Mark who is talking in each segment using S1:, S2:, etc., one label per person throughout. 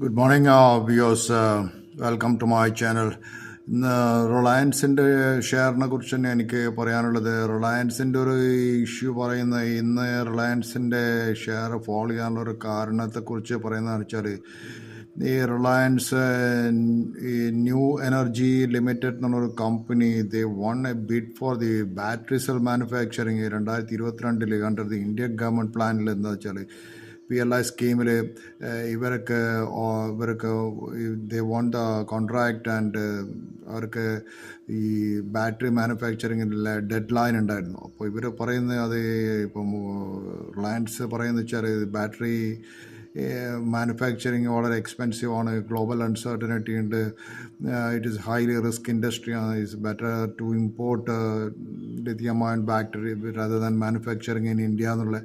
S1: Good morning viewers. Welcome to my channel. ഇന്ന് റിലയൻസിൻ്റെ ഷെയറിനെ കുറിച്ച് തന്നെ എനിക്ക് പറയാനുള്ളത്. റിലയൻസിൻ്റെ ഒരു ഇഷ്യൂ പറയുന്നത്, ഇന്ന് റിലയൻസിൻ്റെ ഷെയർ ഫോൾ ചെയ്യാനുള്ള ഒരു കാരണത്തെക്കുറിച്ച് പറയുന്നതെന്ന് വെച്ചാൽ, ഈ റിലയൻസ് ഈ ന്യൂ എനർജി ലിമിറ്റഡ് എന്നുള്ളൊരു company they one A bid for the battery cell manufacturing 2022 under the Indian government പ്ലാനിൽ എന്താ വെച്ചാൽ PLI സ്കീമിൽ ഇവർക്ക് ദേ വോണ്ട് ദ കോൺട്രാക്ട് ആൻഡ് അവർക്ക് ഈ ബാറ്ററി മാനുഫാക്ചറിങ്ങിൻ്റെ ഡെഡ് ലൈൻ ഉണ്ടായിരുന്നു. അപ്പോൾ ഇവർ പറയുന്നത് അത് ഇപ്പം റിലയൻസ് പറയുന്നത് വെച്ചാൽ ബാറ്ററി മാനുഫാക്ചറിങ് വളരെ എക്സ്പെൻസീവ് ആണ്, ഗ്ലോബൽ അൺസർട്ടനിറ്റി ഉണ്ട്, it is highly risk industry ആണ്, it's better to import lithium ion battery rather than manufacturing in India എന്നുള്ള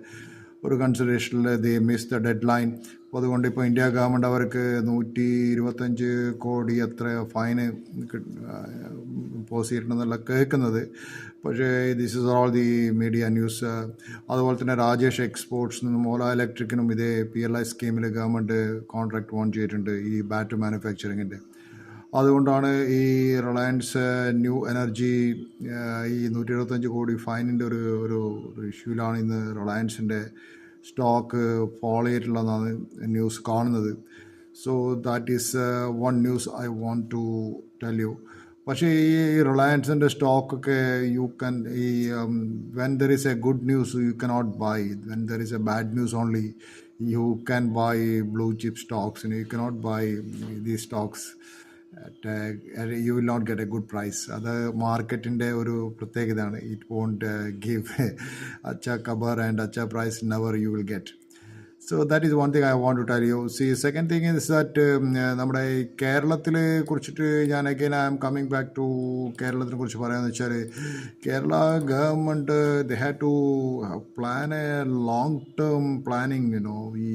S1: ഒരു കൺസിഡറേഷനിൽ they miss the deadline. അപ്പോൾ അതുകൊണ്ട് ഇപ്പോൾ ഇന്ത്യ ഗവൺമെൻറ് അവർക്ക് 125 കോടി എത്ര ഫൈന് ഇമ്പോസ് ചെയ്തിട്ടുണ്ടെന്നുള്ള കേൾക്കുന്നത്. പക്ഷേ this is all the media news. അതുപോലെ തന്നെ രാജേഷ് എക്സ്പോർട്സ് നിന്നും ഓല ഇലക്ട്രിക്കിനും ഇതേ PLI സ്കീമിൽ ഗവൺമെൻറ് കോൺട്രാക്ട് വോൺ ചെയ്തിട്ടുണ്ട് ഈ ബാറ്ററി മാനുഫാക്ചറിങ്ങിൻ്റെ. അതുകൊണ്ടാണ് ഈ റിലയൻസ് ന്യൂ എനർജി ഈ 125 കോടി ഫൈനിൻ്റെ ഒരു ഇഷ്യൂവിലാണ് ഇന്ന് റിലയൻസിൻ്റെ സ്റ്റോക്ക് ഫോൾ ചെയ്തിട്ടുള്ളതെന്നാണ് ന്യൂസ് കാണുന്നത്. So that is one news I want to tell you. പക്ഷേ ഈ റിലയൻസിൻ്റെ സ്റ്റോക്കൊക്കെ യു ക്യാൻ ഈ when there is a good news you cannot buy, when there is a bad news only you can buy blue chip stocks. You cannot buy these stocks you will not get a good price. അത് മാർക്കറ്റിൻ്റെ ഒരു പ്രത്യേകതയാണ്. It won't give അച്ച കബർ and അച്ച price never you will get. So that is one thing I want to tell you. Second thing is that നമ്മുടെ കേരളത്തിൽ കുറിച്ചിട്ട് ഞാൻ again I am coming back to കേരളത്തിനെ കുറിച്ച് പറയാമെന്ന് വെച്ചാൽ, Kerala government they had to plan a long term planning. ഈ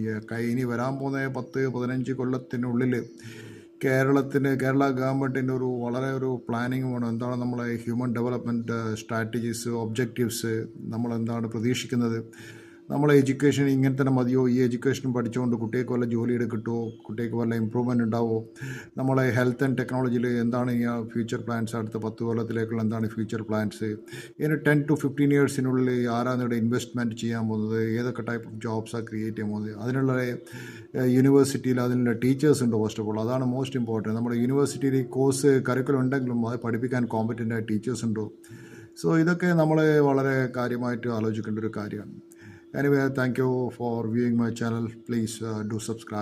S1: ഇനി വരാൻ പോകുന്ന 10-15 കൊല്ലത്തിനുള്ളിൽ കേരള ഗവൺമെൻറ്റിൻ്റെ വളരെ ഒരു പ്ലാനിങ് വേണം. എന്താണ് നമ്മളെ ഹ്യൂമൻ ഡെവലപ്മെൻറ്റ് സ്ട്രാറ്റജീസ്, ഒബ്ജക്റ്റീവ്സ്, നമ്മളെന്താണ് പ്രതീക്ഷിക്കുന്നത്, നമ്മളെ എഡ്യൂക്കേഷൻ ഇങ്ങനെ തന്നെ മതിയോ, ഈ എഡ്യൂക്കേഷൻ പഠിച്ചുകൊണ്ട് കുട്ടികൾക്ക് വല്ല ജോലിയുടെ കിട്ടുമോ, കുട്ടികൾക്ക് വല്ല ഇമ്പ്രൂവ്മെൻറ്റ് ഉണ്ടാവുമോ, നമ്മളെ ഹെൽത്ത് ആൻഡ് ടെക്നോളജിയിൽ എന്താണ് ഈ ഫ്യൂച്ചർ പ്ലാൻസ്, അടുത്ത 10 കൊല്ലത്തിലേക്കുള്ള എന്താണ് ഫ്യൂച്ചർ പ്ലാൻസ്, ഇനി 10 to 15 ഇയേഴ്സിനുള്ളിൽ ആരാണ് ഇവിടെ ഇൻവെസ്റ്റ്മെൻറ്റ് ചെയ്യാൻ പോകുന്നത്, ഏതൊക്കെ ടൈപ്പ് ഓഫ് ജോബ്സാണ് ക്രിയേറ്റ് ചെയ്യാൻ പോകുന്നത്, അതിനുള്ള യൂണിവേഴ്സിറ്റിയിൽ അതിനുള്ള ടീച്ചേഴ്സ് ഉണ്ടോ, ഫസ്റ്റ് ഓഫ് ഓൾ അതാണ് മോസ്റ്റ് ഇമ്പോർട്ടൻറ്റ്. നമ്മുടെ യൂണിവേഴ്സിറ്റിയിൽ കോഴ്സ് കരിക്കുലം ഉണ്ടെങ്കിലും അത് പഠിപ്പിക്കാൻ കോമ്പറ്റൻ്റ് ആയ ടീച്ചേഴ്സ് ഉണ്ടോ. സോ ഇതൊക്കെ നമ്മൾ വളരെ കാര്യമായിട്ട് ആലോചിക്കേണ്ട ഒരു കാര്യമാണ്. Anyway, thank you for viewing my channel. Please do subscribe.